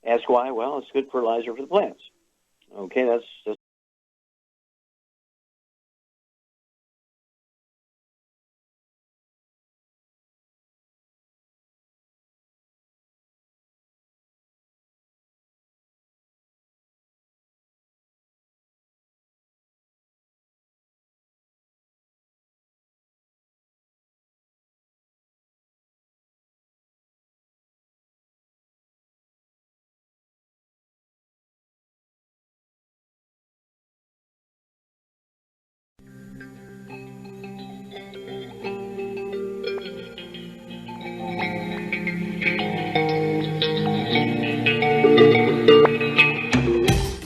Ask why? Well, it's good fertilizer for the plants. Okay, that's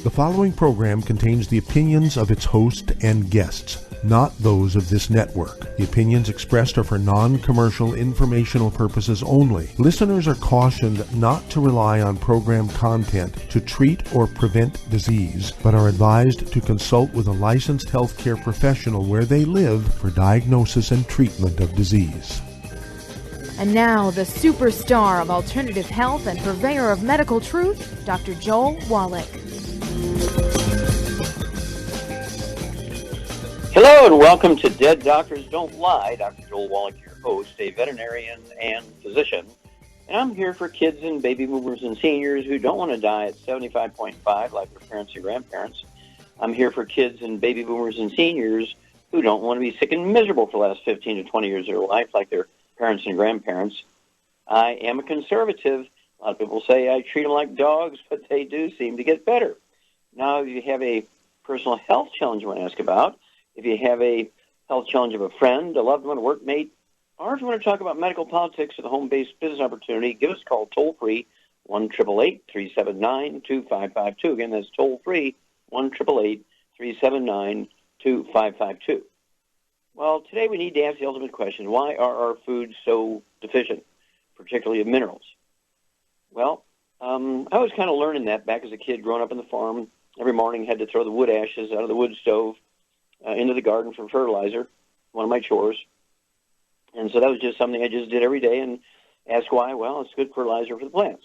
The following program contains the opinions of its host and guests, not those of this network. The opinions expressed are for non-commercial informational purposes only. Listeners are cautioned not to rely on program content to treat or prevent disease, but are advised to consult with a licensed healthcare professional where they live for diagnosis and treatment of disease. And now, the superstar of alternative health and purveyor of medical truth, Dr. Joel Wallach. Hello and welcome to Dead Doctors Don't Lie. Dr. Joel Wallach, your host, a veterinarian and physician. And I'm here for kids and baby boomers and seniors who don't want to die at 75.5 like their parents and grandparents. I'm here for kids and baby boomers and seniors who don't want to be sick and miserable for the last 15 to 20 years of their life like their parents and grandparents. I am a conservative. A lot of people say I treat them like dogs, but they do seem to get better. Now, if you have a personal health challenge you want to ask about, if you have a health challenge of a friend, a loved one, a workmate, or if you want to talk about medical politics or the home-based business opportunity, give us a call toll-free, 1-888-379-2552. Again, that's toll-free, 1-888-379-2552. Well, today we need to ask the ultimate question, why are our foods so deficient, particularly of minerals? Well, I was kind of learning that back as a kid growing up on the farm. Every morning had to throw the wood ashes out of the wood stove into the garden for fertilizer, one of my chores. And so that was just something I just did every day. And ask why? Well, it's good fertilizer for the plants.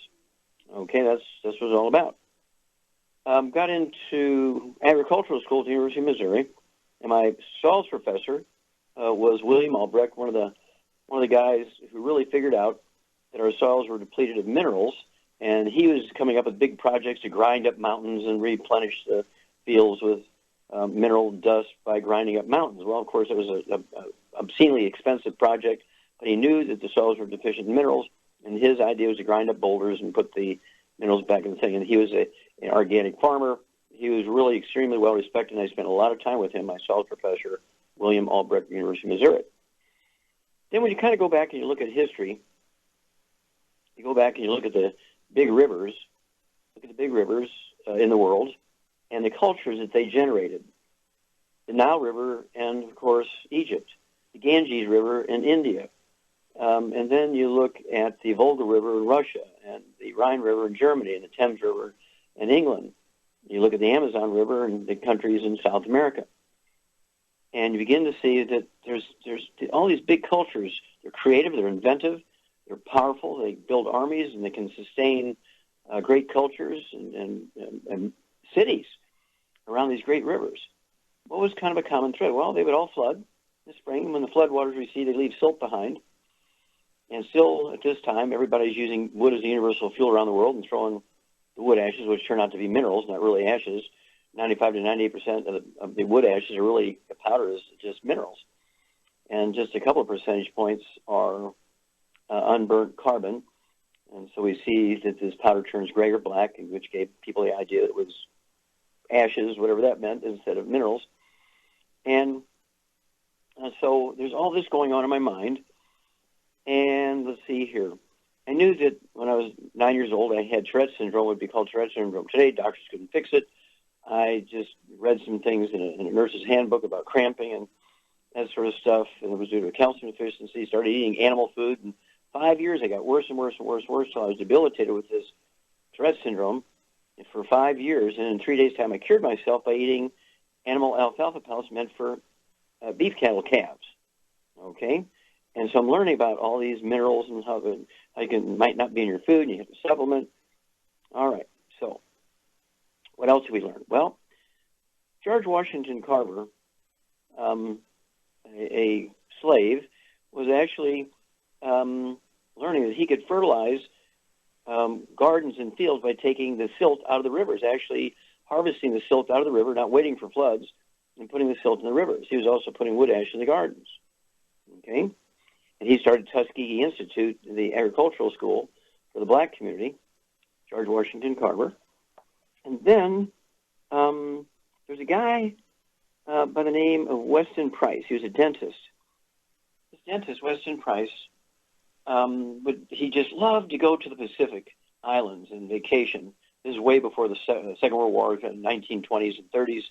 Okay, that's what it's all about. Got into agricultural school at the University of Missouri, and my soils professor was William Albrecht, one of the guys who really figured out that our soils were depleted of minerals, and he was coming up with big projects to grind up mountains and replenish the fields with mineral dust by grinding up mountains. Well, of course, it was an obscenely expensive project, but he knew that the soils were deficient in minerals, and his idea was to grind up boulders and put the minerals back in the thing. And he was an organic farmer. He was really extremely well respected, and I spent a lot of time with him, my soils professor, William Albrecht, University of Missouri. Then when you kind of go back and you look at history, you go back and you look at the big rivers, in the world, and the cultures that they generated. The Nile River and, of course, Egypt. The Ganges River in India. And then you look at the Volga River in Russia and the Rhine River in Germany and the Thames River in England. You look at the Amazon River and the countries in South America. And you begin to see that there's all these big cultures. They're creative, they're inventive, they're powerful, they build armies, and they can sustain great cultures and cities around these great rivers. What was kind of a common thread? Well, they would all flood in the spring, and when the floodwaters recede, they leave silt behind. And still, at this time, everybody's using wood as a universal fuel around the world and throwing the wood ashes, which turn out to be minerals, not really ashes. 95 to 98% of the wood ashes are really powder, is just minerals. And just a couple of percentage points are unburnt carbon. And so we see that this powder turns gray or black, which gave people the idea that it was ashes, whatever that meant, instead of minerals. And so there's all this going on in my mind. And let's see here. I knew that when I was 9 years old, I had Tourette's syndrome. It would be called Tourette's syndrome today. Doctors couldn't fix it. I just read some things in a nurse's handbook about cramping and that sort of stuff, and it was due to a calcium deficiency. Started eating animal food, and 5 years I got worse and worse and worse and worse until I was debilitated with this Tourette's syndrome for 5 years. And in 3 days' time, I cured myself by eating animal alfalfa pellets meant for beef cattle calves. Okay? And so I'm learning about all these minerals and how you might not be in your food, and you have to supplement. All right. So, what else did we learn? Well, George Washington Carver, a slave, was actually learning that he could fertilize gardens and fields by taking the silt out of the rivers, actually harvesting the silt out of the river, not waiting for floods, and putting the silt in the rivers. He was also putting wood ash in the gardens. Okay? And he started Tuskegee Institute, the agricultural school for the black community, George Washington Carver. And then there's a guy by the name of Weston Price. He was a dentist. This dentist, Weston Price, but he just loved to go to the Pacific Islands and vacation. This is way before the Second World War, in the 1920s and 30s.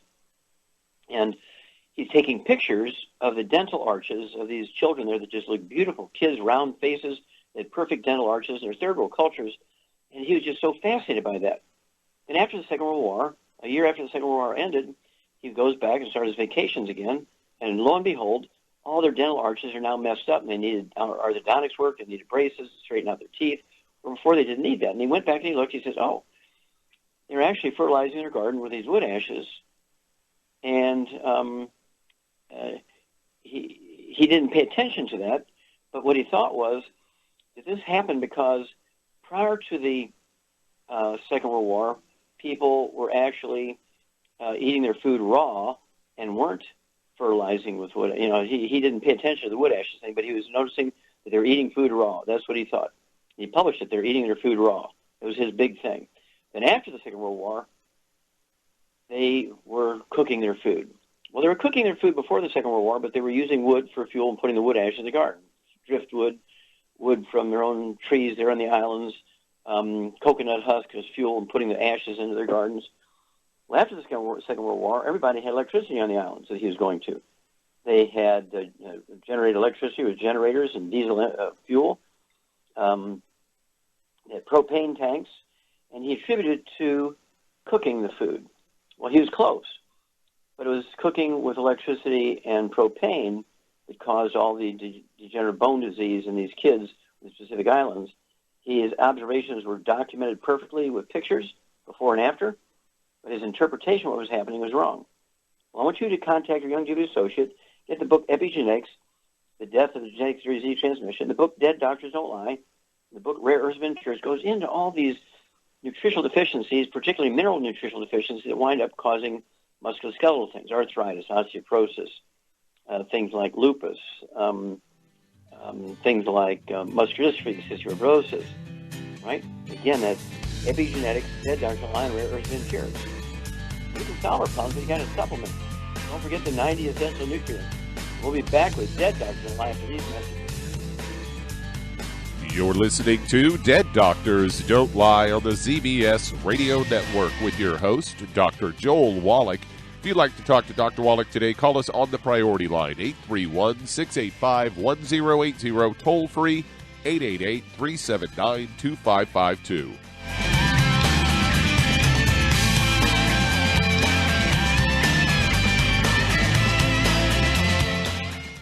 And he's taking pictures of the dental arches of these children there that just look beautiful. Kids, round faces, they had perfect dental arches. They're third world cultures. And he was just so fascinated by that. And after the Second World War, a year after the Second World War ended, he goes back and started his vacations again. And lo and behold, all their dental arches are now messed up, and they needed orthodontics work. They needed braces to straighten out their teeth. Where before they didn't need that. And he went back and he looked. He says, oh, they're actually fertilizing their garden with these wood ashes. And he didn't pay attention to that, but what he thought was that this happened because prior to the Second World War, people were actually eating their food raw and weren't fertilizing with wood. You know, he didn't pay attention to the wood ashes thing, but he was noticing that they were eating food raw. That's what he thought. He published it. They're eating their food raw. It was his big thing. Then after the Second World War, they were cooking their food. Well, they were cooking their food before the Second World War, but they were using wood for fuel and putting the wood ash in the garden. Driftwood, wood from their own trees there on the islands, coconut husk as fuel and putting the ashes into their gardens. Well, after the Second World War, everybody had electricity on the islands that he was going to. They had generated electricity with generators and diesel fuel. They had propane tanks, and he attributed it to cooking the food. Well, he was close, but it was cooking with electricity and propane that caused all the degenerative bone disease in these kids in the Pacific Islands. His observations were documented perfectly with pictures before and after, but his interpretation of what was happening was wrong. Well, I want you to contact your Youngevity associate, get the book Epigenetics, The Death of the Genetic Disease Transmission, the book Dead Doctors Don't Lie, the book Rare Earths of Interest goes into all these nutritional deficiencies, particularly mineral nutritional deficiencies that wind up causing musculoskeletal things, arthritis, osteoporosis, things like lupus, things like muscular dystrophy, cystic fibrosis, right? Again, that's epigenetics, Dead Doctors Don't Lie, and Rare Earths of Interest. We can solve our problems, but you got to supplement. Don't forget the 90 essential nutrients. We'll be back with Dead Doctors Don't Lie after these messages. You're listening to Dead Doctors Don't Lie on the ZBS Radio Network with your host, Dr. Joel Wallach. If you'd like to talk to Dr. Wallach today, call us on the priority line, 831-685-1080, toll free, 888-379-2552.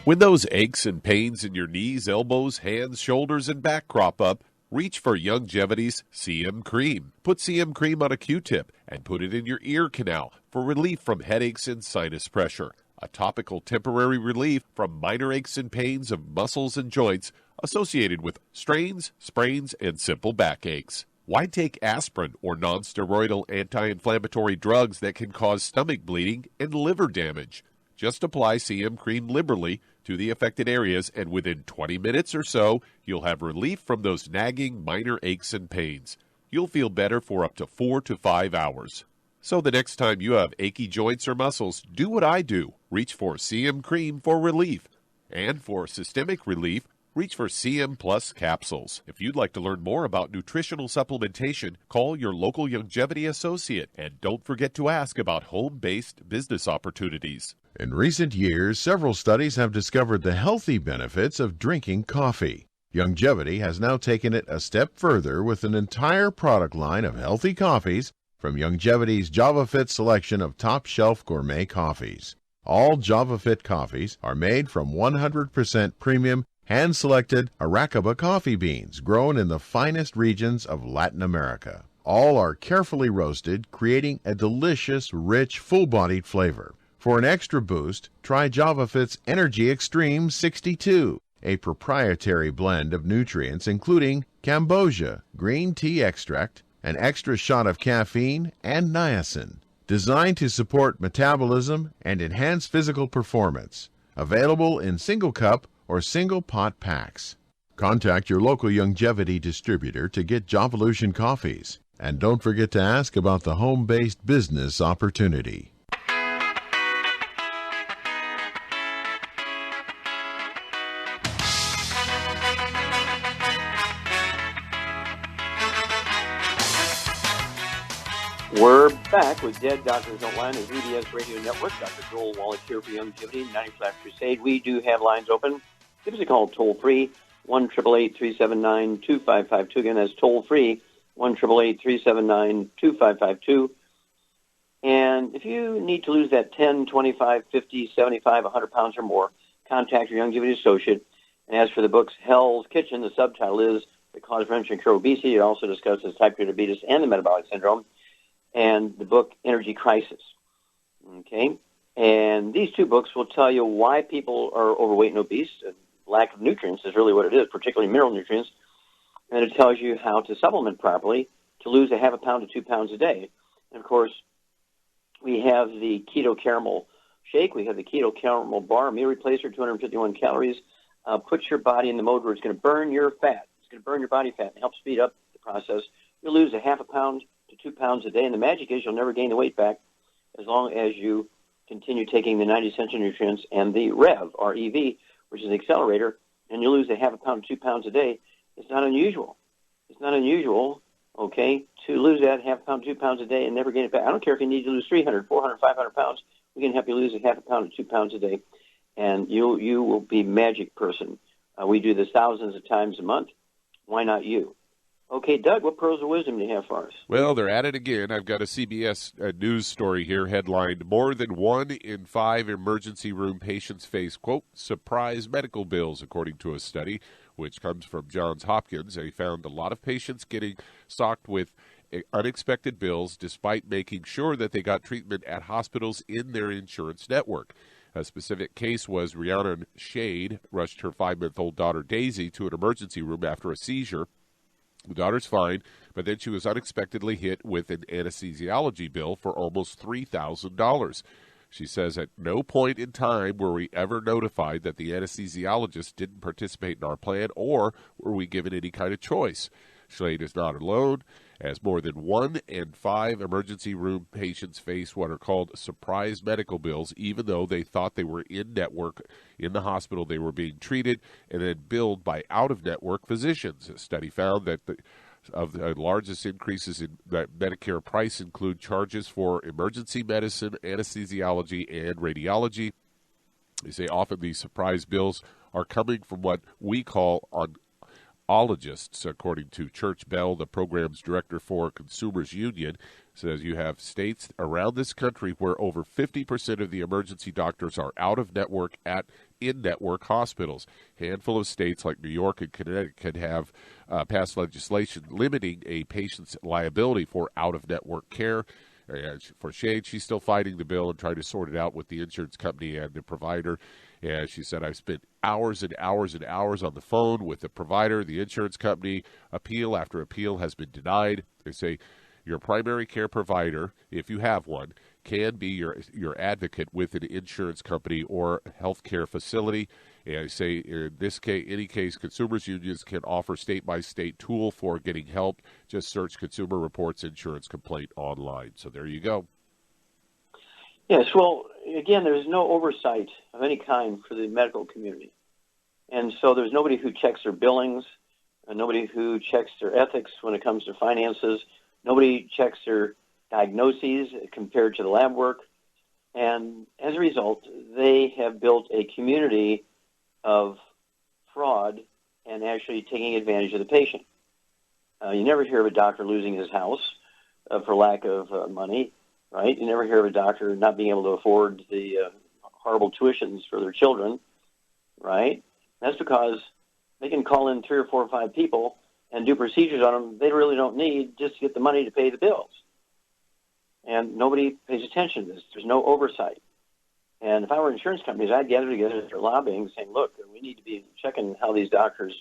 When those aches and pains in your knees, elbows, hands, shoulders, and back crop up, reach for Youngevity's CM Cream. Put CM Cream on a Q-tip and put it in your ear canal for relief from headaches and sinus pressure. A topical temporary relief from minor aches and pains of muscles and joints associated with strains, sprains, and simple backaches. Why take aspirin or non-steroidal anti-inflammatory drugs that can cause stomach bleeding and liver damage? Just apply CM Cream liberally to the affected areas, and within 20 minutes or so, you'll have relief from those nagging minor aches and pains. You'll feel better for up to 4 to 5 hours. So the next time you have achy joints or muscles, do what I do. Reach for CM Cream for relief. And for systemic relief, reach for CM Plus capsules. If you'd like to learn more about nutritional supplementation, call your local Youngevity associate. And don't forget to ask about home-based business opportunities. In recent years, several studies have discovered the healthy benefits of drinking coffee. Youngevity has now taken it a step further with an entire product line of healthy coffees from Youngevity's JavaFit selection of top-shelf gourmet coffees. All JavaFit coffees are made from 100% premium, hand-selected Arabica coffee beans grown in the finest regions of Latin America. All are carefully roasted, creating a delicious, rich, full-bodied flavor. For an extra boost, try JavaFit's Energy Extreme 62, a proprietary blend of nutrients including Cambogia, green tea extract, an extra shot of caffeine, and niacin, designed to support metabolism and enhance physical performance. Available in single cup or single pot packs. Contact your local Youngevity distributor to get Jovolution coffees. And don't forget to ask about the home-based business opportunity. We're back with Dead Doctors Online, the ZBS Radio Network. Dr. Joel Wallach here for Youngevity, 90 Flat Crusade. We do have lines open. Give us a call toll-free, 1-888-379-2552. Again, that's toll-free, 1-888-379-2552. And if you need to lose that 10, 25, 50, 75, 100 pounds or more, contact your Youngevity associate. And as for the books Hell's Kitchen, the subtitle is The Cause, Prevention, and Cure of Obesity. It also discusses type 2 diabetes and the metabolic syndrome. And the book Energy Crisis. Okay? And these two books will tell you why people are overweight and obese. Lack of nutrients is really what it is, particularly mineral nutrients. And it tells you how to supplement properly to lose a half a pound to 2 pounds a day. And, of course, we have the keto caramel shake. We have the keto caramel bar, meal replacer, 251 calories. Puts your body in the mode where it's going to burn your fat. It's going to burn your body fat and help speed up the process. You'll lose a half a pound to 2 pounds a day. And the magic is you'll never gain the weight back as long as you continue taking the 90 essential nutrients and the REV, R-E-V, which is an accelerator, and you lose a half a pound to 2 pounds a day. It's not unusual. It's not unusual, okay, to lose that half a pound to 2 pounds a day and never gain it back. I don't care if you need to lose 300, 400, 500 pounds. We can help you lose a half a pound to 2 pounds a day, and you will be a magic person. We do this thousands of times a month. Why not you? Okay, Doug, what pearls of wisdom do you have for us? Well, they're at it again. I've got a CBS news story here headlined, more than 1 in 5 emergency room patients face, quote, surprise medical bills, according to a study, which comes from Johns Hopkins. They found a lot of patients getting socked with unexpected bills despite making sure that they got treatment at hospitals in their insurance network. A specific case was Rhiannon Shade rushed her 5-month-old daughter Daisy to an emergency room after a seizure. The daughter's fine, but then she was unexpectedly hit with an anesthesiology bill for almost $3,000. She says at no point in time were we ever notified that the anesthesiologist didn't participate in our plan or were we given any kind of choice. Slade is not alone, as more than 1 in 5 emergency room patients face what are called surprise medical bills, even though they thought they were in-network in the hospital they were being treated and then billed by out-of-network physicians. A study found that the largest increases in Medicare price include charges for emergency medicine, anesthesiology, and radiology. They say often these surprise bills are coming from what we call oncologists, according to Church Bell, the program's director for Consumers Union. Says you have states around this country where over 50% of the emergency doctors are out of network at in-network hospitals. A handful of states like New York and Connecticut have passed legislation limiting a patient's liability for out-of-network care. For Shade, she's still fighting the bill and trying to sort it out with the insurance company and the provider. And she said, I've spent hours and hours and hours on the phone with the provider, the insurance company. Appeal after appeal has been denied. They say your primary care provider, if you have one, can be your advocate with an insurance company or healthcare facility. And I say in this case, any case, consumers unions can offer state-by-state tool for getting help. Just search Consumer Reports Insurance Complaint online. So there you go. Yes, well, again, there's no oversight of any kind for the medical community. And so there's nobody who checks their billings, and nobody who checks their ethics when it comes to finances. Nobody checks their diagnoses compared to the lab work. And as a result, they have built a community of fraud and actually taking advantage of the patient. You never hear of a doctor losing his house for lack of money, right? You never hear of a doctor not being able to afford the horrible tuitions for their children, right? That's because they can call in 3 or 4 or 5 people and do procedures on them they really don't need just to get the money to pay the bills. And nobody pays attention to this. There's no oversight. And if I were insurance companies, I'd gather together their lobbying saying, look, we need to be checking how these doctors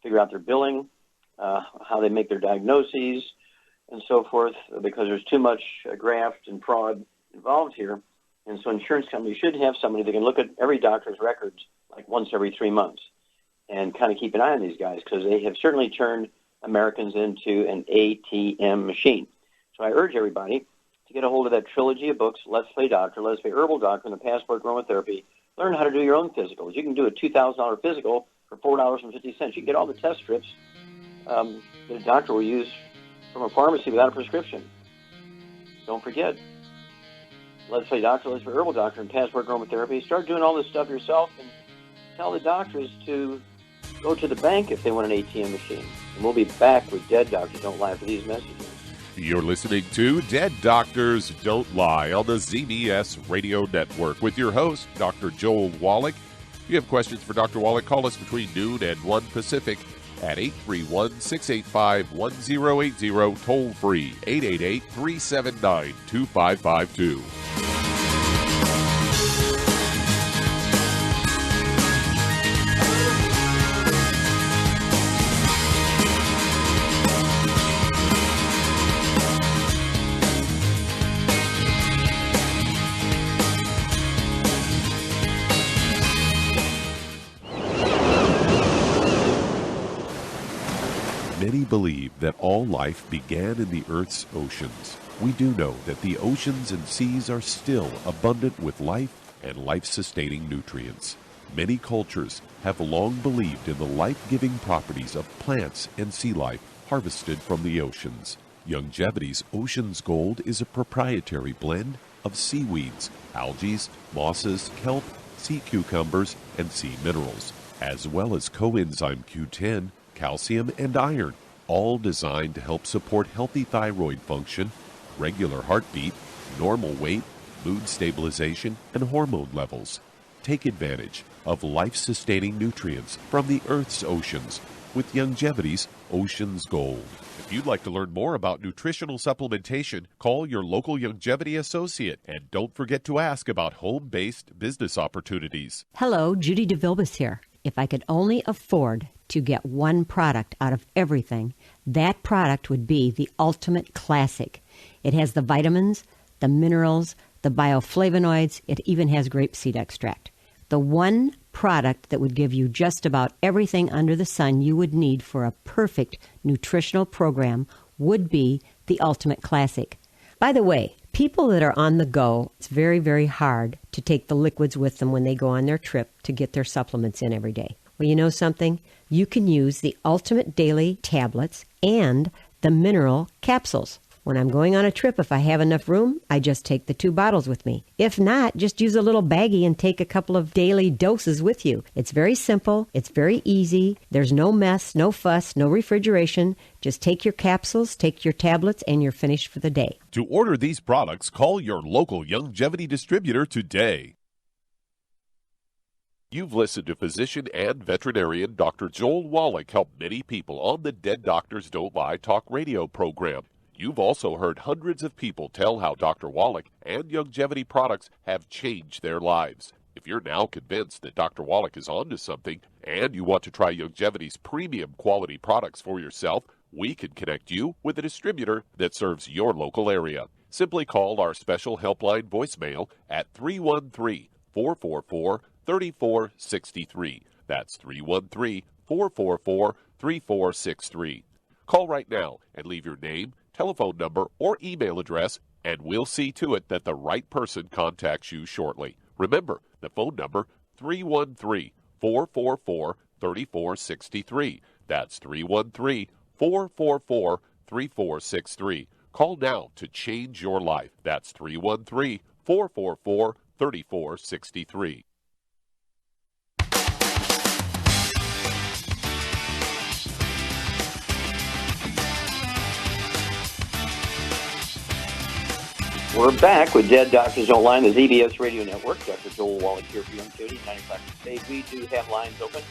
figure out their billing, how they make their diagnoses, and so forth, because there's too much graft and fraud involved here. And so insurance companies should have somebody that can look at every doctor's records like once every 3 months and kind of keep an eye on these guys, because they have certainly turned Americans into an ATM machine. So I urge everybody to get a hold of that trilogy of books, Let's Play Doctor, Let's Play Herbal Doctor, and the Passport Aromatherapy. Learn how to do your own physicals. You can do a $2,000 physical for $4.50. You can get all the test strips that a doctor will use from a pharmacy without a prescription. Don't forget, Let's Play Doctor, Let's Play Herbal Doctor, and Passport Aromatherapy. Start doing all this stuff yourself and tell the doctors to go to the bank if they want an ATM machine. And we'll be back with Dead Doctors Don't Lie for these messages. You're listening to Dead Doctors Don't Lie on the ZBS Radio Network with your host, Dr. Joel Wallach. If you have questions for Dr. Wallach, call us between noon and 1 Pacific at 831-685-1080, toll free, 888-379-2552. Many believe that all life began in the Earth's oceans. We do know that the oceans and seas are still abundant with life and life-sustaining nutrients. Many cultures have long believed in the life-giving properties of plants and sea life harvested from the oceans. Youngevity's Ocean's Gold is a proprietary blend of seaweeds, algae, mosses, kelp, sea cucumbers, and sea minerals, as well as coenzyme Q10, calcium, and iron, all designed to help support healthy thyroid function, regular heartbeat, normal weight, mood stabilization, and hormone levels. Take advantage of life-sustaining nutrients from the Earth's oceans with Youngevity's Ocean's Gold. If you'd like to learn more about nutritional supplementation, call your local Youngevity associate, and don't forget to ask about home-based business opportunities. Hello, Judy DeVilbus here. If I could only afford to get one product out of everything, that product would be the Ultimate Classic. It has the vitamins, the minerals, the bioflavonoids. It even has grapeseed extract. The one product that would give you just about everything under the sun you would need for a perfect nutritional program would be the Ultimate Classic. By the way, people that are on the go, it's very, very hard to take the liquids with them when they go on their trip to get their supplements in every day. Well, you know something? You can use the Ultimate Daily Tablets and the Mineral Capsules. When I'm going on a trip, if I have enough room, I just take the 2 bottles with me. If not, just use a little baggie and take a couple of daily doses with you. It's very simple. It's very easy. There's no mess, no fuss, no refrigeration. Just take your capsules, take your tablets, and you're finished for the day. To order these products, call your local Youngevity distributor today. You've listened to physician and veterinarian Dr. Joel Wallach help many people on the Dead Doctors Don't Lie talk radio program. You've also heard hundreds of people tell how Dr. Wallach and Youngevity products have changed their lives. If you're now convinced that Dr. Wallach is onto something and you want to try Youngevity's premium quality products for yourself, we can connect you with a distributor that serves your local area. Simply call our special helpline voicemail at 313-444-3463. That's 313-444-3463. Call right now and leave your name, telephone number, or email address, and we'll see to it that the right person contacts you shortly. Remember, the phone number, 313-444-3463. That's 313-444-3463. Call now to change your life. That's 313-444-3463. We're back with Dead Doctors Don't Lie on the ZBS Radio Network. Dr. Joel Wallach here for Youngevity, 95 State. We do have lines open.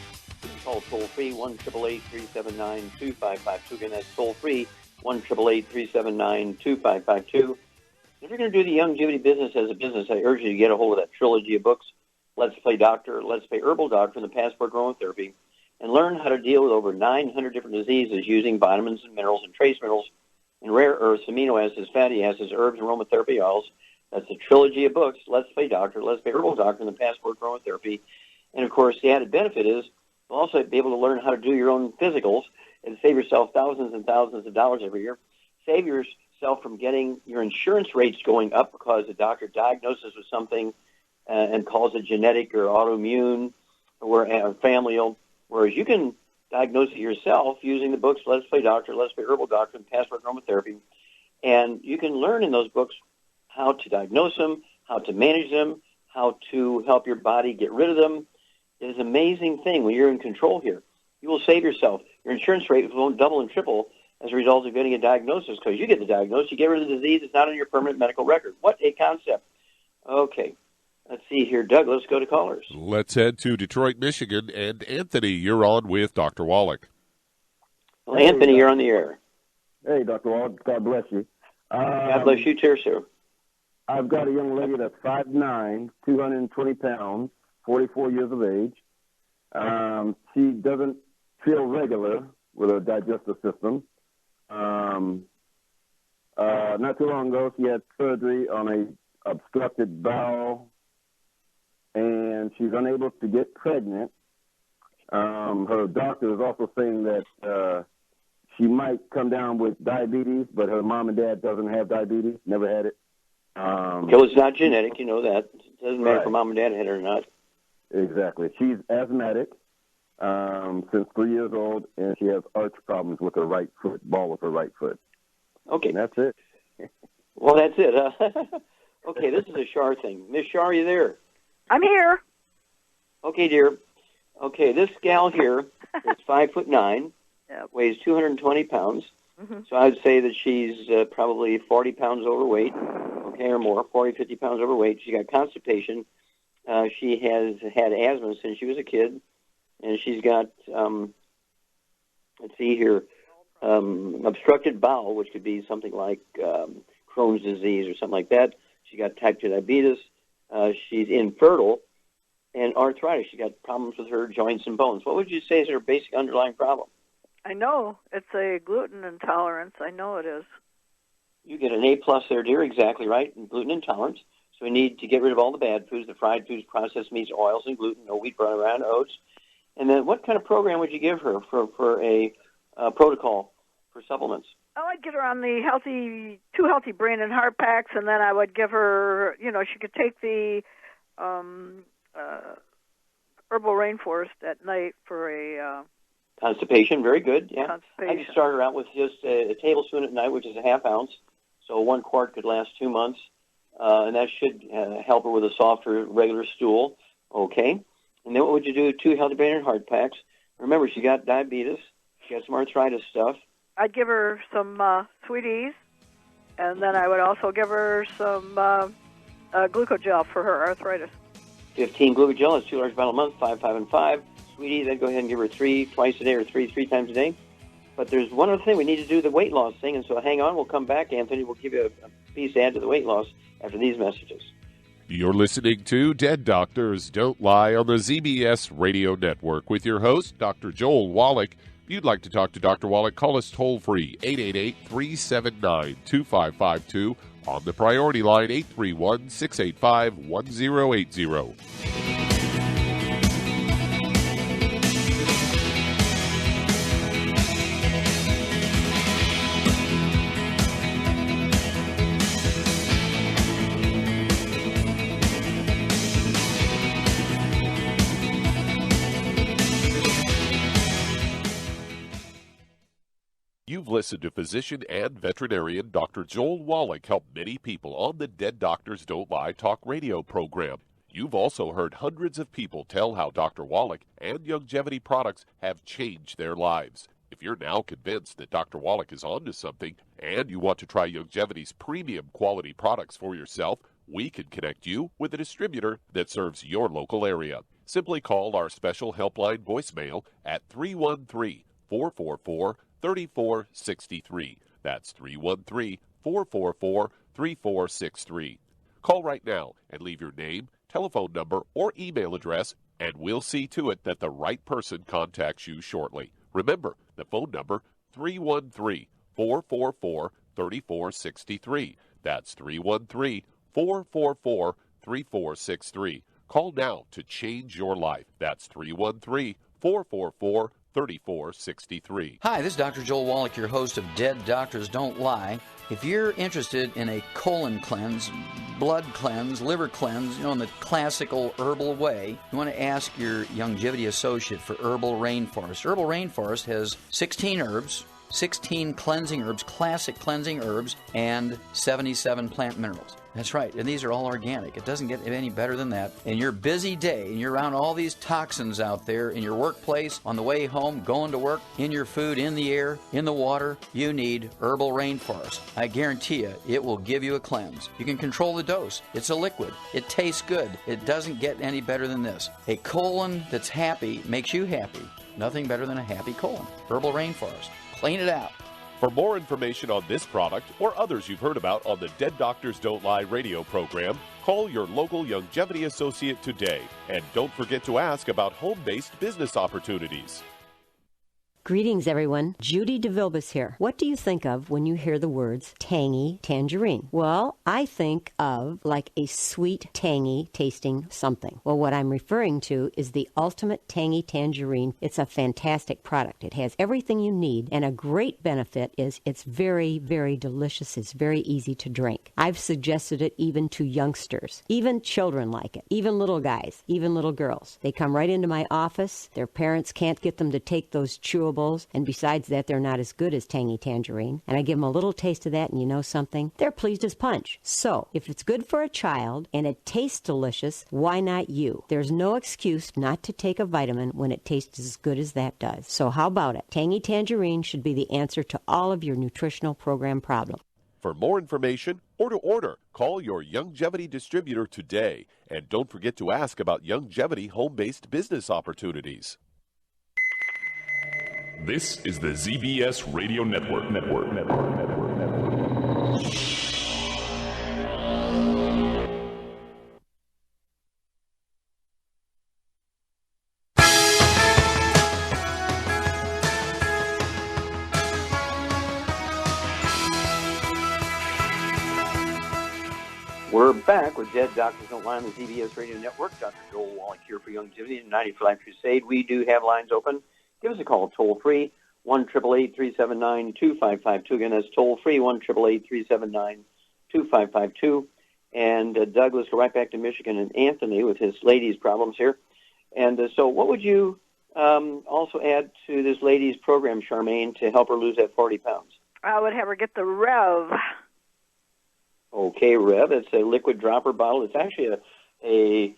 Call toll-free 1-888-379-2552. Again, that's toll-free 1-888-379-2552. If you're going to do the longevity business as a business, I urge you to get a hold of that trilogy of books, Let's Play Doctor, Let's Play Herbal Doctor, and the Passport Aromatherapy, and learn how to deal with over 900 different diseases using vitamins and minerals and trace minerals and rare earths, amino acids, fatty acids, herbs, and aromatherapy oils. That's a trilogy of books, Let's Play Doctor, Let's Play Herbal Doctor, and the Passport Aromatherapy. And, of course, the added benefit is you'll also be able to learn how to do your own physicals and save yourself thousands and thousands of dollars every year. Save yourself from getting your insurance rates going up because the doctor diagnoses with something and calls it genetic or autoimmune or familial, whereas you can diagnose it yourself using the books Let's Play Doctor, Let's Play Herbal Doctor, and Passport Aromatherapy. And you can learn in those books how to diagnose them, how to manage them, how to help your body get rid of them. It is an amazing thing when you're in control here. You will save yourself. Your insurance rate won't double and triple as a result of getting a diagnosis, because you get the diagnosis, you get rid of the disease, it's not on your permanent medical record. What a concept. Okay. Let's see here, Doug, let's go to callers. Let's head to Detroit, Michigan. And Anthony, you're on with Dr. Wallach. Well, hey, Anthony, you're on the air. Hey, Dr. Wallach, God bless you. God bless you too, sir. I've got a young lady that's 5'9", 220 pounds, 44 years of age. She doesn't feel regular with her digestive system. Not too long ago, she had surgery on a obstructed bowel, and she's unable to get pregnant. Her doctor is also saying that she might come down with diabetes, but her mom and dad doesn't have diabetes, never had it. So it's not genetic, you know that. It doesn't matter Right. if mom and dad had it or not. Exactly. She's asthmatic since 3 years old, and she has arch problems with her right foot, ball with her right foot. Okay. And that's it. Well, that's it. Okay, this is a Shar thing. Miss Shar, are you there? I'm here. Okay, dear. Okay, this gal here is 5'9", Yep. weighs 220 pounds. Mm-hmm. So I would say that she's probably 40 pounds overweight, okay, or more, 40, 50 pounds overweight. She's got constipation. She has had asthma since she was a kid, and she's got, let's see here, obstructed bowel, which could be something like Crohn's disease or something like that. She got type 2 diabetes. She's infertile, and arthritis. She got problems with her joints and bones. What would you say is her basic underlying problem? I know it's a gluten intolerance. I know it is. You get an A+ there, dear. Exactly right. And gluten intolerance. So we need to get rid of all the bad foods, the fried foods, processed meats, oils, and gluten. No wheat, brown, around oats. And then, what kind of program would you give her for a protocol for supplements? I would get her on the two healthy brain and heart packs, and then I would give her, she could take the herbal rainforest at night for a constipation. Very good. Yeah. Constipation. I could start her out with just a tablespoon at night, which is a half ounce. So 1 quart could last 2 months, and that should help her with a softer, regular stool. Okay. And then what would you do? 2 healthy brain and heart packs. Remember, she got diabetes. She got some arthritis stuff. I'd give her some Sweeties, and then I would also give her some glucogel for her arthritis. 15 glucogel is 2 large bottles a month, 5, 5, and 5. Sweeties, I'd go ahead and give her 3 twice a day or 3 times a day. But there's one other thing. We need to do the weight loss thing, and so hang on. We'll come back, Anthony. We'll give you a piece to add to the weight loss after these messages. You're listening to Dead Doctors Don't Lie on the ZBS Radio Network with your host, Dr. Joel Wallach. If you'd like to talk to Dr. Wallach, call us toll-free, 888-379-2552. On the priority line, 831-685-1080. You've listened to physician and veterinarian Dr. Joel Wallach help many people on the Dead Doctors Don't Lie talk radio program. You've also heard hundreds of people tell how Dr. Wallach and Youngevity products have changed their lives. If you're now convinced that Dr. Wallach is onto something and you want to try Youngevity's premium quality products for yourself, we can connect you with a distributor that serves your local area. Simply call our special helpline voicemail at 313-444-3463. That's 313-444-3463. Call right now and leave your name, telephone number, or email address, and we'll see to it that the right person contacts you shortly. Remember, the phone number, 313-444-3463. That's 313-444-3463. Call now to change your life. That's 313-444-3463. Hi, this is Dr. Joel Wallach, your host of Dead Doctors Don't Lie. If you're interested in a colon cleanse, blood cleanse, liver cleanse, in the classical herbal way, you want to ask your Youngevity associate for Herbal Rainforest. Herbal Rainforest has 16 herbs, 16 cleansing herbs, classic cleansing herbs, and 77 plant minerals. That's right, and these are all organic. It doesn't get any better than that. In your busy day, and you're around all these toxins out there, in your workplace, on the way home, going to work, in your food, in the air, in the water, you need Herbal Rainforest. I guarantee you, it will give you a cleanse. You can control the dose. It's a liquid. It tastes good. It doesn't get any better than this. A colon that's happy makes you happy. Nothing better than a happy colon. Herbal Rainforest. Clean it out. For more information on this product or others you've heard about on the Dead Doctors Don't Lie radio program, call your local Youngevity associate today. And don't forget to ask about home-based business opportunities. Greetings, everyone. Judy DeVilbus here. What do you think of when you hear the words tangy tangerine? Well, I think of like a sweet, tangy tasting something. Well, what I'm referring to is the Ultimate Tangy Tangerine. It's a fantastic product. It has everything you need, and a great benefit is it's very, very delicious. It's very easy to drink. I've suggested it even to youngsters. Even children like it. Even little guys. Even little girls. They come right into my office. Their parents can't get them to take those chewables, and besides that, they're not as good as Tangy Tangerine. And I give them a little taste of that, and you know something? They're pleased as punch. So, if it's good for a child and it tastes delicious, why not you? There's no excuse not to take a vitamin when it tastes as good as that does. So how about it? Tangy Tangerine should be the answer to all of your nutritional program problems. For more information or to order, call your Youngevity distributor today. And don't forget to ask about Youngevity home-based business opportunities. This is the ZBS Radio Network. We're back with Dead Doctors Don't Lie on the ZBS Radio Network. Dr. Joel Wallach here for Youngevity and 90 for Life Crusade. We do have lines open. Give us a call toll-free, 1-888-379-2552. Again, that's toll-free, 1-888-379-2552. And Doug, let's go right back to Michigan and Anthony with his ladies' problems here. And so what would you also add to this lady's program, Charmaine, to help her lose that 40 pounds? I would have her get the Rev. Okay, Rev. It's a liquid dropper bottle. It's actually a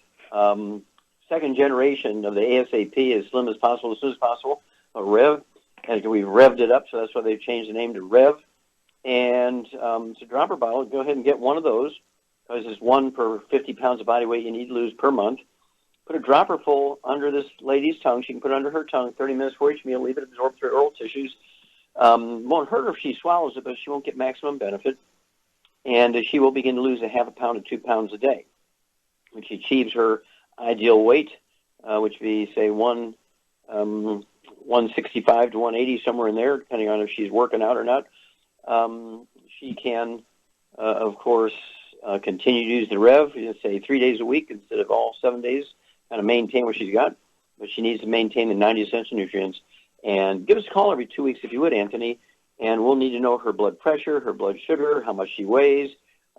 second generation of the ASAP, as slim as possible, as soon as possible. A Rev, and we've revved it up, so that's why they've changed the name to Rev. And it's a dropper bottle. Go ahead and get one of those, because it's one per 50 pounds of body weight you need to lose per month. Put a dropper full under this lady's tongue. She can put it under her tongue 30 minutes for each meal. Leave it absorb through oral tissues. Won't hurt her if she swallows it, but she won't get maximum benefit. And she will begin to lose a half a pound to 2 pounds a day. When she achieves her ideal weight, which would be, say, 165 to 180, somewhere in there, depending on if she's working out or not, she can, of course, continue to use the Rev, say 3 days a week instead of all 7 days, kind of maintain what she's got. But she needs to maintain the 90 essential nutrients. And give us a call every 2 weeks if you would, Anthony, and we'll need to know her blood pressure, her blood sugar, how much she weighs,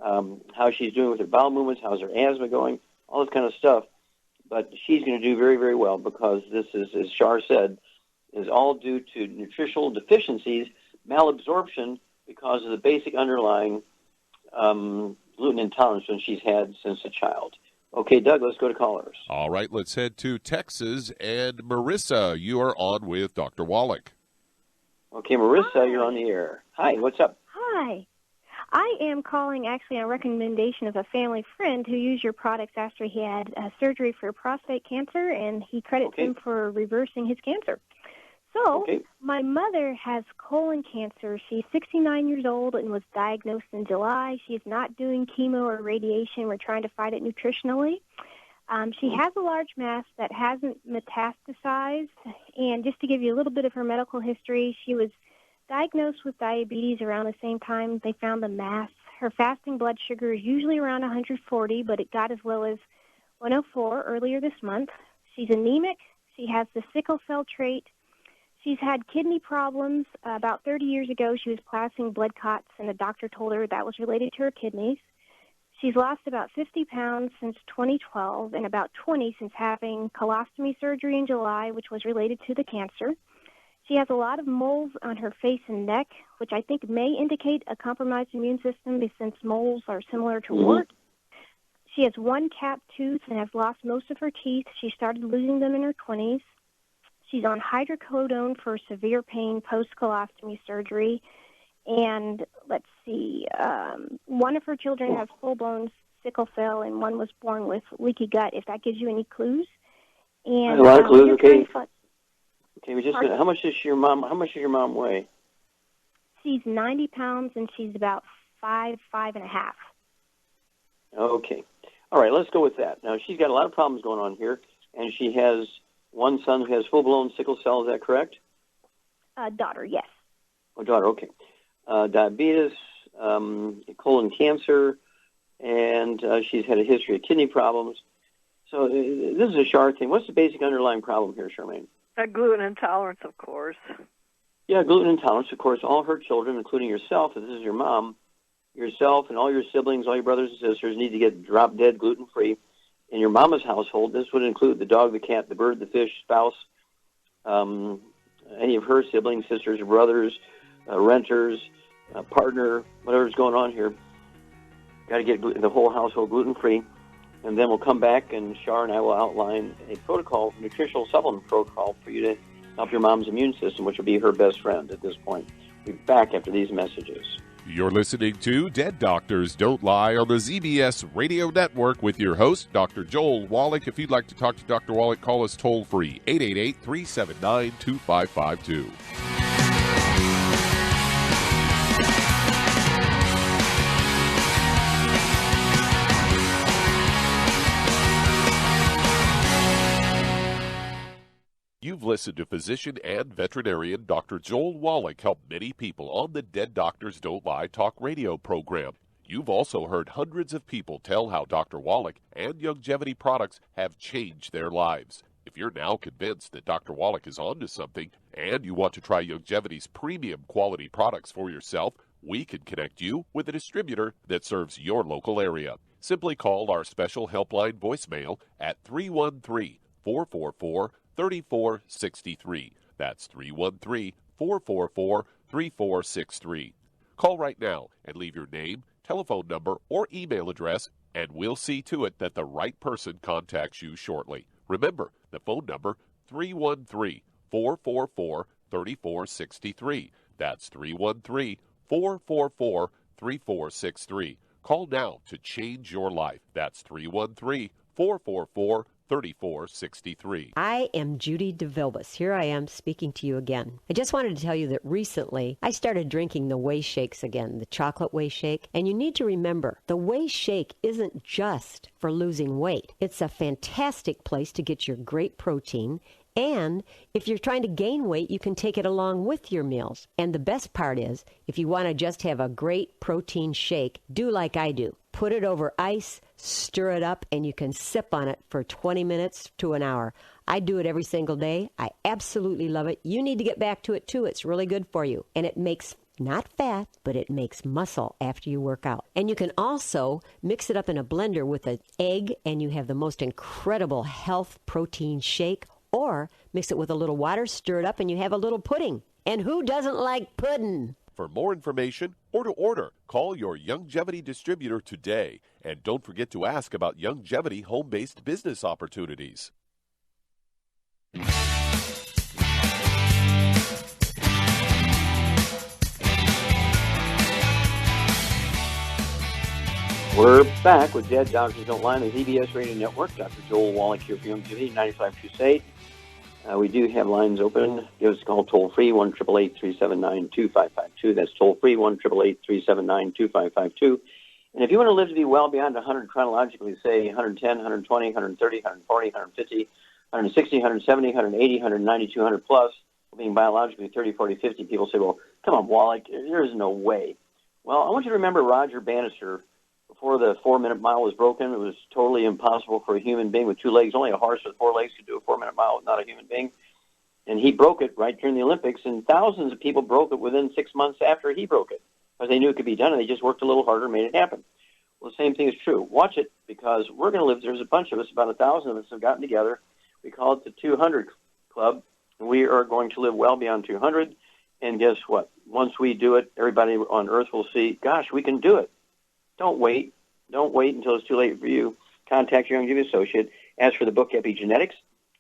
how she's doing with her bowel movements, how's her asthma going, all this kind of stuff. But she's going to do very, very well, because this is, as Char said, is all due to nutritional deficiencies, malabsorption, because of the basic underlying gluten intolerance that she's had since a child. Okay, Doug, let's go to callers. All right, let's head to Texas. And Marissa, you are on with Dr. Wallach. Okay, Marissa, Hi. You're on the air. Hi, what's up? Hi. I am calling actually on a recommendation of a family friend who used your products after he had surgery for prostate cancer, and he credits him for reversing his cancer. So my mother has colon cancer. She's 69 years old and was diagnosed in July. She's not doing chemo or radiation. We're trying to fight it nutritionally. She has a large mass that hasn't metastasized. And just to give you a little bit of her medical history, she was diagnosed with diabetes around the same time they found the mass. Her fasting blood sugar is usually around 140, but it got as low as 104 earlier this month. She's anemic. She has the sickle cell trait. She's had kidney problems. About 30 years ago, she was passing blood clots, and the doctor told her that was related to her kidneys. She's lost about 50 pounds since 2012 and about 20 since having colostomy surgery in July, which was related to the cancer. She has a lot of moles on her face and neck, which I think may indicate a compromised immune system since moles are similar to wart. She has one capped tooth and has lost most of her teeth. She started losing them in her 20s. She's on hydrocodone for severe pain post-colostomy surgery. And let's see, one of her children has full-blown sickle cell, and one was born with leaky gut, if that gives you any clues. And a lot of clues, okay. Okay, how much does your mom weigh? She's 90 pounds, and she's about 5'5.5". Okay. All right, let's go with that. Now, she's got a lot of problems going on here, and she has one son who has full-blown sickle cell, is that correct? Daughter, yes. Oh, daughter, okay. Diabetes, colon cancer, and she's had a history of kidney problems. So this is a Char thing. What's the basic underlying problem here, Charmaine? Gluten intolerance, of course. Yeah, gluten intolerance. Of course, all her children, including yourself, if this is your mom, yourself and all your siblings, all your brothers and sisters need to get drop-dead gluten-free. In your mama's household, this would include the dog, the cat, the bird, the fish, spouse, any of her siblings, sisters, or brothers, renters, partner, whatever's going on here. Got to get the whole household gluten-free. And then we'll come back, and Char and I will outline a protocol, nutritional supplement protocol for you to help your mom's immune system, which will be her best friend at this point. We'll be back after these messages. You're listening to Dead Doctors Don't Lie on the ZBS Radio Network with your host, Dr. Joel Wallach. If you'd like to talk to Dr. Wallach, call us toll-free, 888-379-2552. You've listened to physician and veterinarian Dr. Joel Wallach help many people on the Dead Doctors Don't Lie talk radio program. You've also heard hundreds of people tell how Dr. Wallach and Youngevity products have changed their lives. If you're now convinced that Dr. Wallach is onto something and you want to try Youngevity's premium quality products for yourself, we can connect you with a distributor that serves your local area. Simply call our special helpline voicemail at 313-444-3463. That's 313-444-3463. Call right now and leave your name, telephone number, or email address, and we'll see to it that the right person contacts you shortly. Remember, the phone number, 313-444-3463. That's 313-444-3463. Call now to change your life. That's 313-444-3463. I am Judy DeVilbus. Here I am speaking to you again. I just wanted to tell you that recently I started drinking the Whey Shakes again, the chocolate Whey Shake. And you need to remember, the Whey Shake isn't just for losing weight. It's a fantastic place to get your great protein. And if you're trying to gain weight, you can take it along with your meals. And the best part is, if you want to just have a great protein shake, do like I do. Put it over ice, stir it up, and you can sip on it for 20 minutes to an hour. I do it every single day. I absolutely love it. You need to get back to it, too. It's really good for you. And it makes not fat, but it makes muscle after you work out. And you can also mix it up in a blender with an egg, and you have the most incredible health protein shake. Or mix it with a little water, stir it up, and you have a little pudding. And who doesn't like pudding? For more information or to order, call your Youngevity distributor today. And don't forget to ask about Youngevity home-based business opportunities. We're back with Dead Doctors Don't Lie on the ZBS Radio Network. Dr. Joel Wallach here for Youngevity, 95 Crusade. We do have lines open. Give us a call toll-free, 1-888-379-2552. That's toll-free, 1-888-379-2552. And if you want to live to be well beyond 100 chronologically, say 110, 120, 130, 140, 150, 160, 170, 180, 190, 200 plus, being biologically 30, 40, 50, people say, well, come on, Wallach, there's no way. Well, I want you to remember Roger Bannister. Before the 4-minute mile was broken, it was totally impossible for a human being with 2 legs. Only a horse with 4 legs could do a 4-minute mile, not a human being. And he broke it right during the Olympics, and thousands of people broke it within 6 months after he broke it, because they knew it could be done, and they just worked a little harder and made it happen. Well, the same thing is true. Watch it, because we're going to live. There's a bunch of us, about 1,000 of us have gotten together. We call it the 200 Club, and we are going to live well beyond 200. And guess what? Once we do it, everybody on Earth will see, gosh, we can do it. Don't wait. Don't wait until it's too late for you. Contact your Youngevity associate. Ask for the book Epigenetics,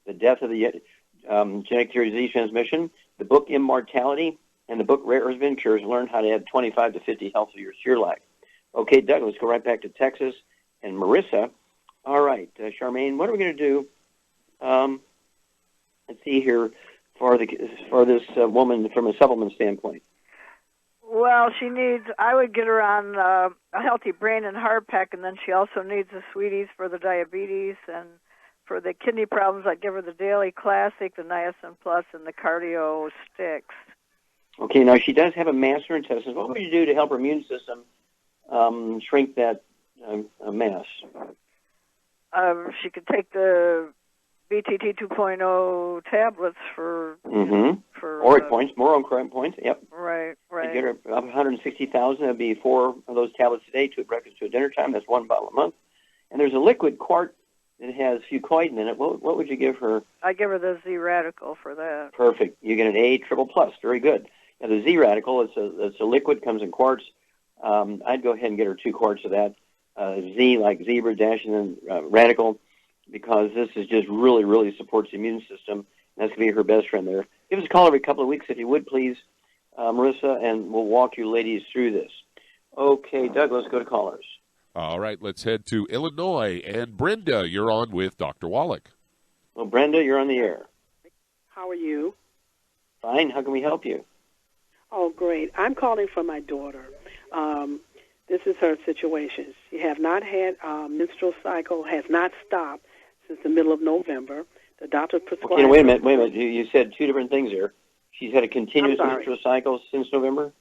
The Death of the Genetic Theory of Disease Transmission, the book Immortality, and the book Rare Earth Cures. Learn how to add 25 to 50 healthy years to your life. Okay, Doug, let's go right back to Texas and Marissa. All right, Charmaine, what are we going to do? Let's see here for this woman from a supplement standpoint. Well, I would get her on a healthy brain and heart pack, and then she also needs the sweeties for the diabetes, and for the kidney problems, I'd give her the Daily Classic, the Niacin Plus, and the Cardio Sticks. Okay, now she does have a mass in her intestines. What would you do to help her immune system shrink that mass? She could take the BTT 2.0 tablets for ORAC points, more ORAC points. Yep. Right. Get her up 160,000. That'd be 4 of those tablets a day, 2 at breakfast, 2 at dinner time. That's 1 bottle a month. And there's a liquid quart that has fucoidan in it. What would you give her? I'd give her the Z Radical for that. Perfect. You get an A triple plus. Very good. Now the Z Radical, it's a liquid, comes in quarts. I'd go ahead and get her 2 quarts of that. Z like zebra dash and then radical, because this is just really, really supports the immune system. That's going to be her best friend there. Give us a call every couple of weeks if you would, please, Marissa, and we'll walk you ladies through this. Okay, Doug, let's go to callers. All right, let's head to Illinois. And Brenda, you're on with Dr. Wallach. Well, Brenda, you're on the air. How are you? Fine. How can we help you? Oh, great. I'm calling for my daughter. This is her situation. She have not had menstrual cycle, has not stopped since the middle of November. The doctor prescribed... Okay, wait a minute. You said 2 different things here. She's had a continuous menstrual cycle since November?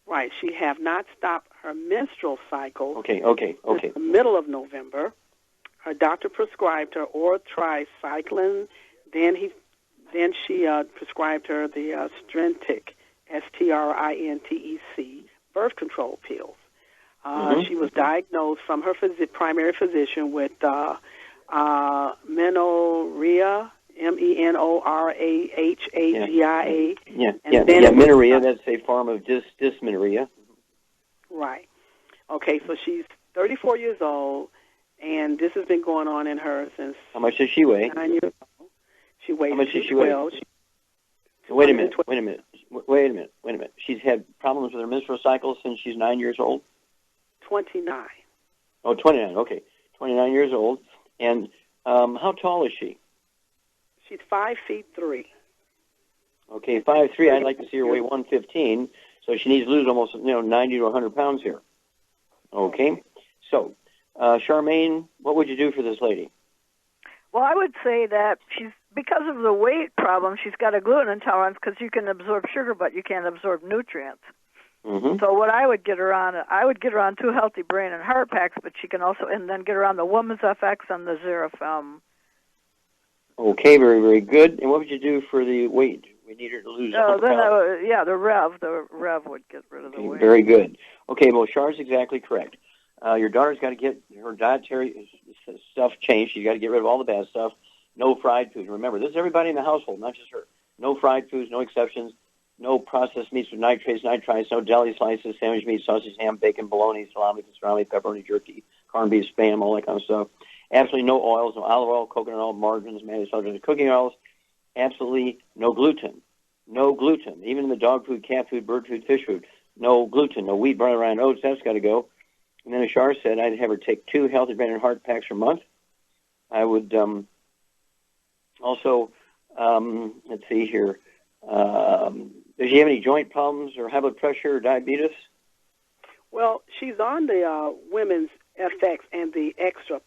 Right. She have not stopped her menstrual cycle. Okay. Since the middle of November. Her doctor prescribed her tricycline. Then she prescribed her the Strentic, STRINTEC, birth control pills. She was diagnosed from her primary physician with menorrhea, MENORAHAGIA. Menorrhea. That's a form of dysmenorrhea. Right. Okay, so she's 34 years old, and this has been going on in her since... How much does she weigh? 9 years old. She weighs... How much does she weigh? Wait a minute. She's had problems with her menstrual cycle since she's 9 years old? 29. Oh, 29, okay. 29 years old. And how tall is she? She's 5'3". Okay, 5'3". I'd like to see her weigh 115, so she needs to lose almost 90 to 100 pounds here. Okay, so Charmaine, what would you do for this lady? Well, I would say that because of the weight problem, she's got a gluten intolerance, because you can absorb sugar, but you can't absorb nutrients. So what I would get her on, 2 healthy brain and heart packs, but she can also, and then get her on the Woman's FX and the Xerafilm. Okay, very, very good. And what would you do for the weight? We need her to lose 100 pounds. The Rev would get rid of the weight. Very good. Okay, well, Char's exactly correct. Your daughter's got to get her dietary stuff changed. She's got to get rid of all the bad stuff. No fried food. Remember, this is everybody in the household, not just her. No fried foods, no exceptions. No processed meats with nitrates, nitrites, no deli slices, sandwich meat, sausage, ham, bacon, bologna, salami, pastrami, pepperoni, jerky, corned beef, Spam, all that kind of stuff. Absolutely no oils, no olive oil, coconut oil, margarines, mayonnaise, cooking oils. Absolutely no gluten. No gluten. Even in the dog food, cat food, bird food, fish food. No gluten. No wheat, barley, rye, and oats. That's got to go. And then, as Shar said, I'd have her take 2 healthy brain and heart packs per month. I would also, let's see here, does she have any joint problems or high blood pressure or diabetes? Well, she's on the women's FX and the extra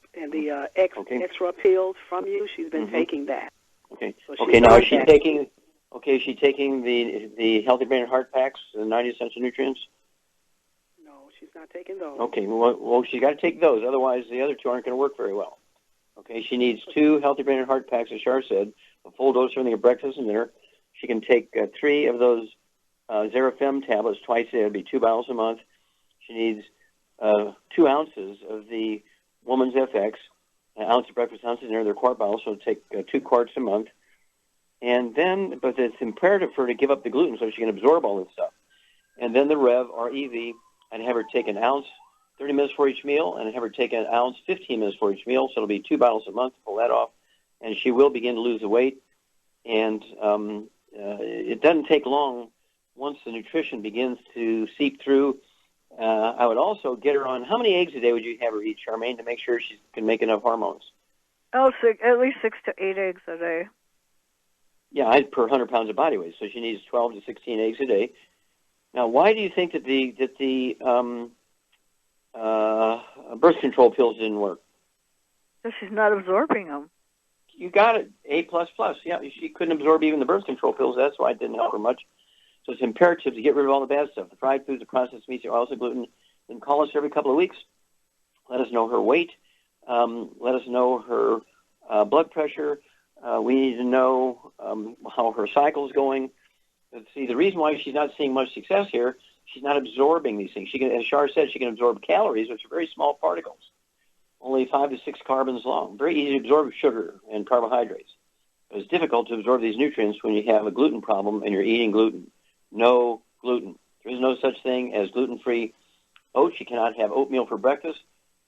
pills from you. She's been taking that. Okay. So okay. Now is she taking? Okay, is she taking the healthy brain and heart packs, the 90 essential nutrients? No, she's not taking those. Okay. Well, she's got to take those. Otherwise, the other 2 aren't going to work very well. Okay. She needs 2 healthy brain and heart packs, as Shar said, a full dose everything at breakfast and dinner. She can take 3 of those Xerafem tablets twice a day. It would be 2 bottles a month. She needs 2 ounces of the Woman's FX, an ounce of breakfast, ounce of dinner. They're quart bottles, so take 2 quarts a month. And then, but it's imperative for her to give up the gluten so she can absorb all this stuff. And then the Rev, R-E-V, and have her take an ounce 30 minutes for each meal, and have her take an ounce 15 minutes for each meal. So it'll be 2 bottles a month to pull that off. And she will begin to lose the weight. And it doesn't take long once the nutrition begins to seep through. I would also get her on, how many eggs a day would you have her eat, Charmaine, to make sure she can make enough hormones? Oh, at least 6 to 8 eggs a day. Yeah, per 100 pounds of body weight. So she needs 12 to 16 eggs a day. Now, why do you think that the birth control pills didn't work? Because she's not absorbing them. You got it, A++. Yeah, she couldn't absorb even the birth control pills. That's why it didn't help her much. So it's imperative to get rid of all the bad stuff, the fried foods, the processed meats, the oils, the gluten. Then call us every couple of weeks. Let us know her weight. Let us know her blood pressure. We need to know how her cycle's going. See, the reason why she's not seeing much success here, she's not absorbing these things. She can, as Shar said, she can absorb calories, which are very small particles, only 5 to 6 carbons long. Very easy to absorb sugar and carbohydrates. But it's difficult to absorb these nutrients when you have a gluten problem and you're eating gluten. No gluten. There is no such thing as gluten-free oats. You cannot have oatmeal for breakfast.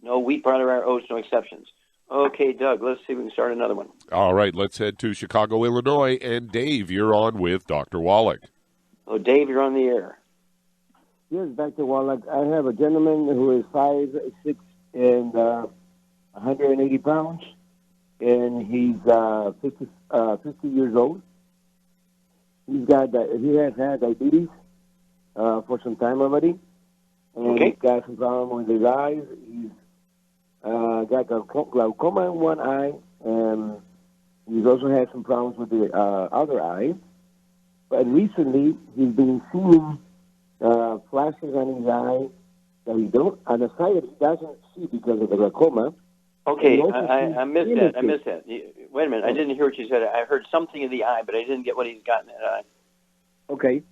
No wheat, butter, or oats, no exceptions. Okay, Doug, let's see if we can start another one. All right, let's head to Chicago, Illinois. And Dave, you're on with Dr. Wallach. Oh, Dave, you're on the air. Yes, Dr. Wallach. I have a gentleman who is 5'6" and 180 pounds, and he's 50 years old. He has had diabetes for some time already, and he's got some problem with his eyes. He's got glaucoma in one eye, and he's also had some problems with the other eye. But recently, he's been seeing flashes on his eye that on the side that he doesn't see because of the glaucoma. Okay, I missed that. Wait a minute, I didn't hear what you said. I heard something in the eye, but I didn't get what he's got in that eye. Okay.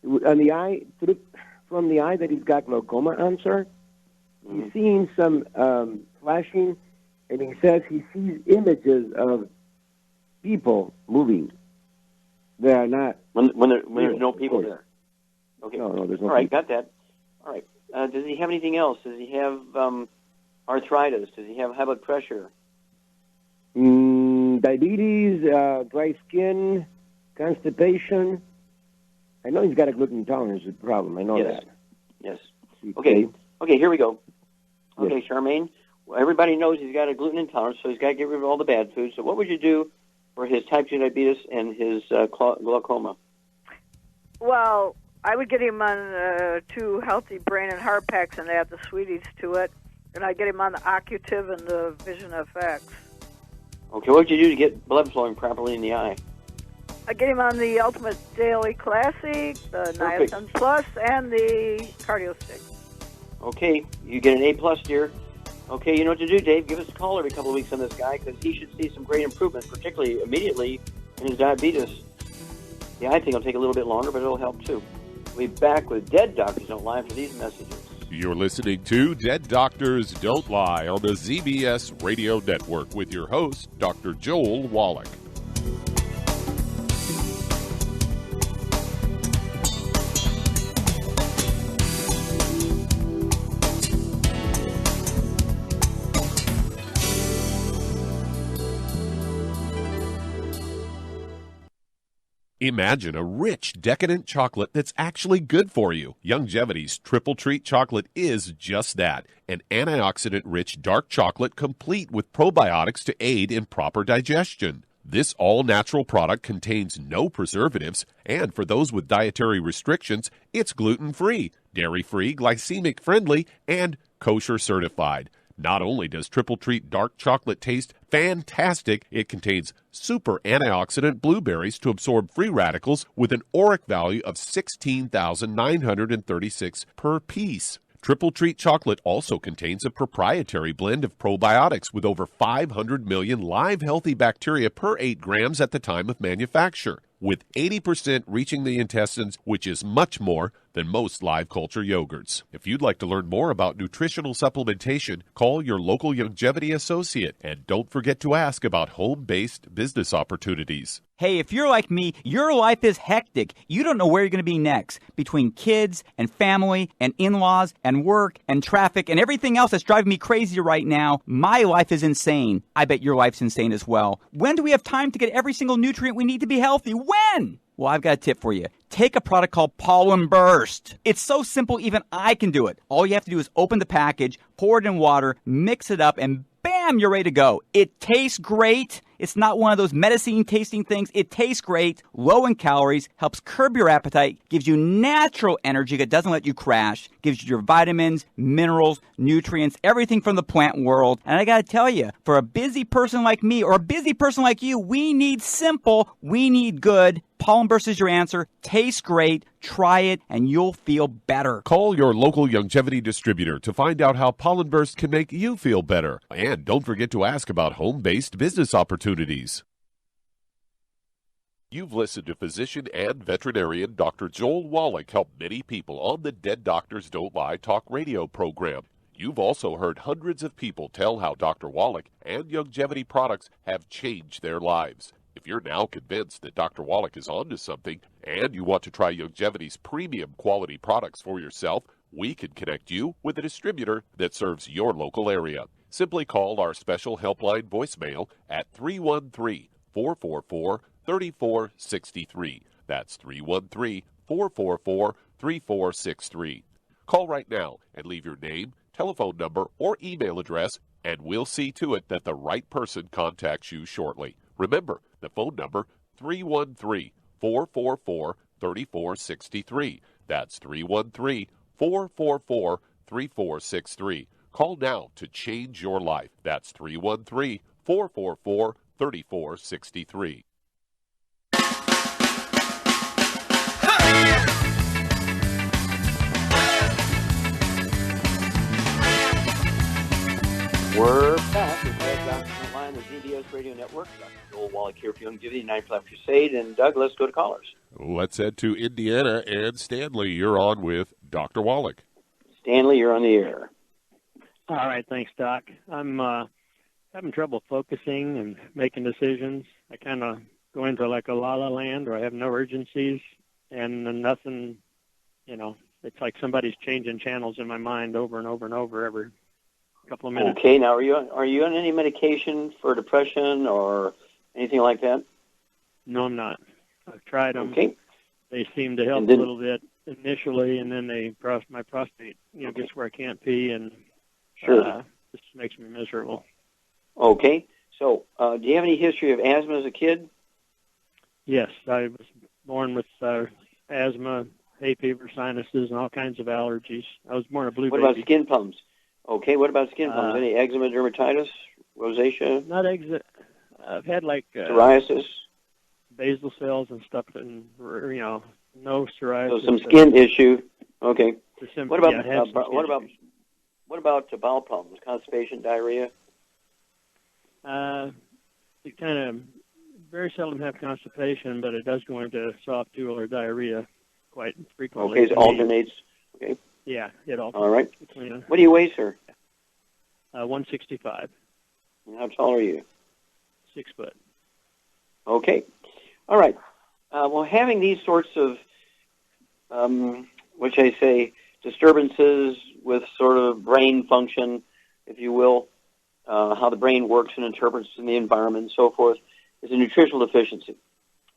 On the eye, from the eye that he's got glaucoma on, sir, he's seeing some flashing, and he says he sees images of people moving. They are not. When there's no people there. Okay. No, there's no. All right, people. got that. All right. Does he have anything else? Does he have arthritis? Does he have high blood pressure? Diabetes, dry skin, constipation. I know he's got a gluten intolerance problem. I know that. Yes. Okay, here we go. Okay, yes. Charmaine, well, everybody knows he's got a gluten intolerance, so he's got to get rid of all the bad foods. So what would you do for his type 2 diabetes and his glaucoma? Well, I would get him on 2 healthy brain and heart packs and add the sweeties to it. And I'd get him on the Occutive and the Vision FX. Okay, what would you do to get blood flowing properly in the eye? I'd get him on the Ultimate Daily Classic, the Niacin Plus, and the Cardio Stick. Okay, you get an A+, dear. Okay, you know what to do, Dave. Give us a call every couple of weeks on this guy because he should see some great improvement, particularly immediately in his diabetes. The eye thing will take a little bit longer, but it'll help too. We'll be back with Dead Doctors Don't Lie for these messages. You're listening to Dead Doctors Don't Lie on the ZBS Radio Network with your host, Dr. Joel Wallach. Imagine a rich, decadent chocolate that's actually good for you. Youngevity's Triple Treat chocolate is just that, an antioxidant-rich dark chocolate complete with probiotics to aid in proper digestion. This all-natural product contains no preservatives, and for those with dietary restrictions, it's gluten-free, dairy-free, glycemic-friendly, and kosher certified. Not only does Triple Treat dark chocolate taste fantastic, it contains super antioxidant blueberries to absorb free radicals with an ORAC value of 16,936 per piece. Triple Treat chocolate also contains a proprietary blend of probiotics with over 500 million live healthy bacteria per 8 grams at the time of manufacture, with 80% reaching the intestines, which is much more than most live culture yogurts. If you'd like to learn more about nutritional supplementation, call your local Youngevity associate, and don't forget to ask about home-based business opportunities. Hey, if you're like me, your life is hectic. You don't know where you're going to be next. Between kids and family and in-laws and work and traffic and everything else that's driving me crazy right now, my life is insane. I bet your life's insane as well. When do we have time to get every single nutrient we need to be healthy? When? Well, I've got a tip for you. Take a product called Pollen Burst. It's so simple, even I can do it. All you have to do is open the package, pour it in water, mix it up, and bam, you're ready to go. It tastes great. It's not one of those medicine-tasting things. It tastes great, low in calories, helps curb your appetite, gives you natural energy that doesn't let you crash, gives you your vitamins, minerals, nutrients, everything from the plant world. And I got to tell you, for a busy person like me or a busy person like you, we need simple, we need good. Pollen Burst is your answer. Tastes great. Try it, and you'll feel better. Call your local Youngevity distributor to find out how Pollen Burst can make you feel better. And don't forget to ask about home-based business opportunities. You've listened to physician and veterinarian Dr. Joel Wallach help many people on the Dead Doctors Don't Lie talk radio program. You've also heard hundreds of people tell how Dr. Wallach and Youngevity products have changed their lives. If you're now convinced that Dr. Wallach is onto something and you want to try Youngevity's premium quality products for yourself, we can connect you with a distributor that serves your local area. Simply call our special helpline voicemail at 313-444-3463. That's 313-444-3463. Call right now and leave your name, telephone number, or email address, and we'll see to it that the right person contacts you shortly. Remember, the phone number, 313-444-3463. That's 313-444-3463. Call now to change your life. That's 313-444-3463. We're back with Dead Doctors Don't Lie on the ZBS Radio Network. Dr. Joel Wallach here for Youngevity, 9-5 Crusade. And Doug, let's go to callers. Let's head to Indiana. And Stanley, you're on with Dr. Wallach. Stanley, you're on the air. All right, thanks, Doc. I'm having trouble focusing and making decisions. I kind of go into like a la-la land where I have no urgencies and nothing, it's like somebody's changing channels in my mind over and over and over every couple of minutes. Okay, now are you on any medication for depression or anything like that? No, I'm not. I've tried them. Okay. They seem to help a little bit initially, and then my prostate, gets where I can't pee, and this makes me miserable. Okay. So, do you have any history of asthma as a kid? Yes, I was born with asthma, hay fever, sinuses, and all kinds of allergies. I was born a blue baby. What about skin problems? Okay, what about skin problems? Any eczema, dermatitis, rosacea? Not eczema. I've had psoriasis, basal cells and stuff, and no psoriasis. So some skin issue. Okay. What about what about bowel problems? Constipation, diarrhea? We kind of very seldom have constipation, but it does go into soft stool or diarrhea quite frequently. Okay, it alternates. Okay. Yeah, it alternates. All right. What do you weigh, sir? 165. And how tall are you? 6 foot. Okay. All right. Well, having these sorts of, which I say, disturbances with sort of brain function, if you will, how the brain works and interprets in the environment and so forth, is a nutritional deficiency.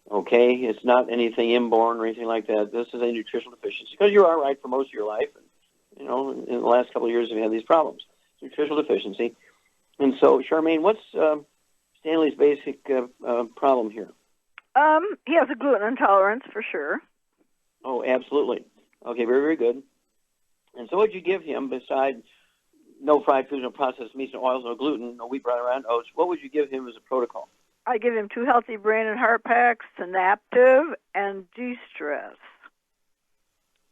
Okay, it's not anything inborn or anything like that. This is a nutritional deficiency because you're all right for most of your life. And, in the last couple of years, you've had these problems. It's nutritional deficiency. And so, Charmaine, what's Stanley's basic problem here? He has a gluten intolerance for sure. Oh, absolutely. Okay, very, very good. And so what would you give him besides no fried foods, no processed meats, no oils, no gluten, no wheat, bran, or oats? What would you give him as a protocol? I give him 2 healthy brain and heart packs, Synaptive, and De-Stress.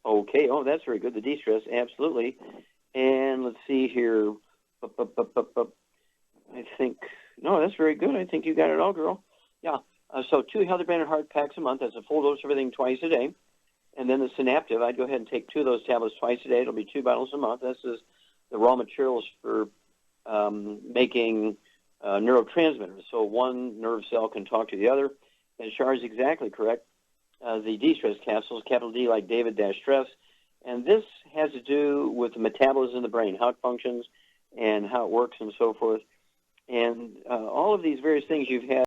Okay, that's very good. The De-Stress, absolutely. And let's see here. I think, no, that's very good. I think you got it all, girl. Yeah. So 2 healthy brain and heart packs a month. That's a full dose of everything twice a day. And then the Synaptive, I'd go ahead and take 2 of those tablets twice a day. It'll be 2 bottles a month. This is the raw materials for making neurotransmitters. So one nerve cell can talk to the other. And Char is exactly correct. The De-Stress capsules, capital D like David - stress. And this has to do with the metabolism in the brain, how it functions and how it works and so forth. And all of these various things you've had